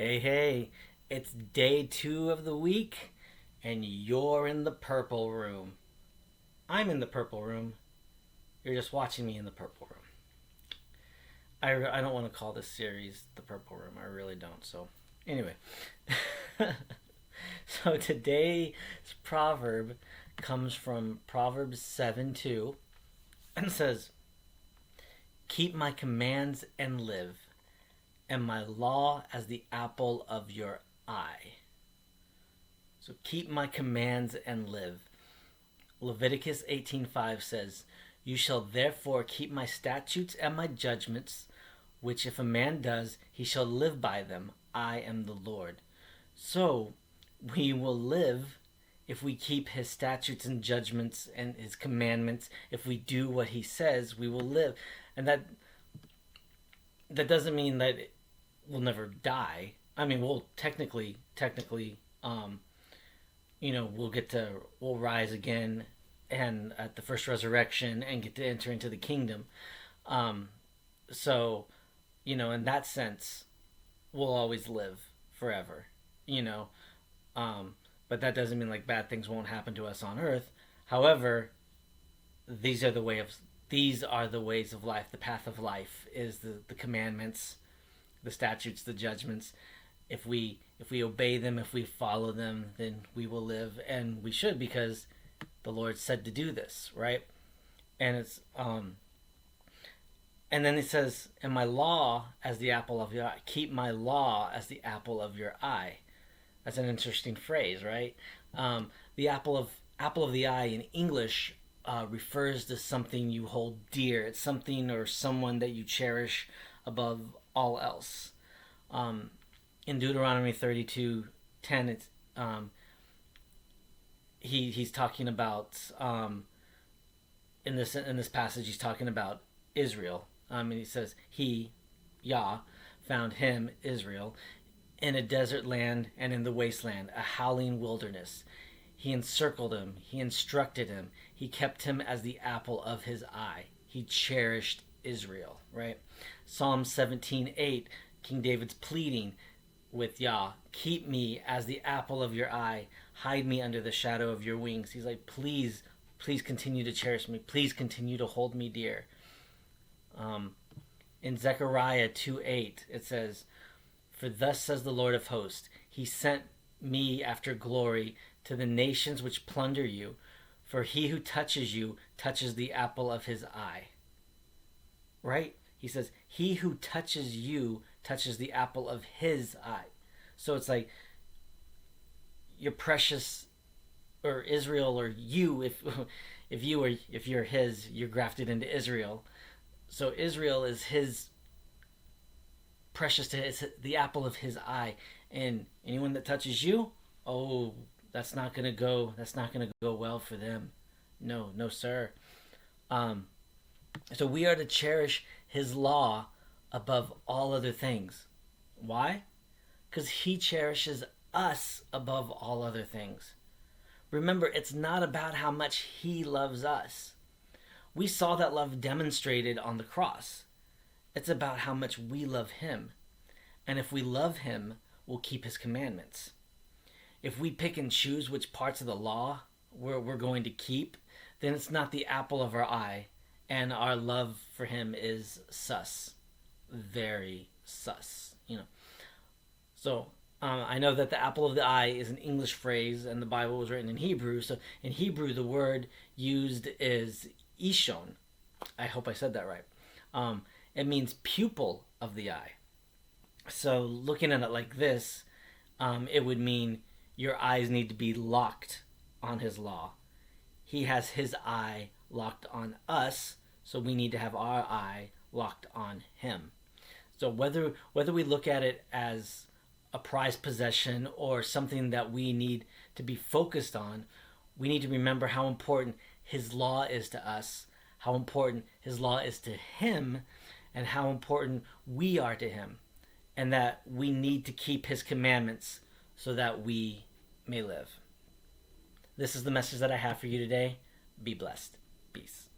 Hey, it's day 2 of the week, and you're in the purple room. I'm in the purple room. You're just watching me in the purple room. I don't want to call this series the purple room. I really don't. So, anyway. So, today's proverb comes from Proverbs 7:2 and says, "Keep my commands and live, and my law as the apple of your eye." So keep my commands and live. Leviticus 18:5 says, "You shall therefore keep my statutes and my judgments, which if a man does, he shall live by them. I am the Lord." So we will live if we keep his statutes and judgments and his commandments. If we do what he says, we will live. And that doesn't mean that we'll never die. I mean, we'll technically, we'll rise again, and at the first resurrection, and get to enter into the kingdom. So, in that sense, we'll always live forever. But that doesn't mean like bad things won't happen to us on earth. However, these are the ways of life. The path of life is the commandments, the statutes, the judgments. If we obey them, if we follow them, then we will live, and we should, because the Lord said to do this, right? And it's and then it says, "And my law as the apple of your eye." Keep my law as the apple of your eye. That's an interesting phrase, right? The apple of the eye in English refers to something you hold dear. It's something or someone that you cherish above all else. In Deuteronomy 32:10, it's he's talking about in this passage, he's talking about Israel. And he says, "He, Yah, found him, Israel, in a desert land and in the wasteland, a howling wilderness. He encircled him, he instructed him, he kept him as the apple of his eye. He cherished Israel," right? Psalm 17:8, King David's pleading with Yah, "Keep me as the apple of your eye, hide me under the shadow of your wings." He's like, please continue to cherish me, please continue to hold me dear. In Zechariah 2:8, it says, "For thus says the Lord of hosts, he sent me after glory to the nations which plunder you, for he who touches you touches the apple of his eye." Right? He says, he who touches you touches the apple of his eye. So it's like, you're precious, or Israel, or you, if you're his, you're grafted into Israel. So Israel is his, precious to his, the apple of his eye. And anyone that touches you, oh, that's not gonna go well for them. No, sir. So we are to cherish his law above all other things. Why? Because he cherishes us above all other things. Remember, it's not about how much he loves us. We saw that love demonstrated on the cross. It's about how much we love him. And if we love him, we'll keep his commandments. If we pick and choose which parts of the law we're going to keep, then it's not the apple of our eye, and our love for him is sus. Very sus, So I know that the apple of the eye is an English phrase, and the Bible was written in Hebrew. So in Hebrew, the word used is Ishon. I hope I said that right. It means pupil of the eye. So looking at it like this, it would mean your eyes need to be locked on his law. He has his eye locked on us, so we need to have our eye locked on him. So whether we look at it as a prized possession or something that we need to be focused on, we need to remember how important his law is to us, how important his law is to him, and how important we are to him, and that we need to keep his commandments so that we may live. This is the message that I have for you today. Be blessed. Peace.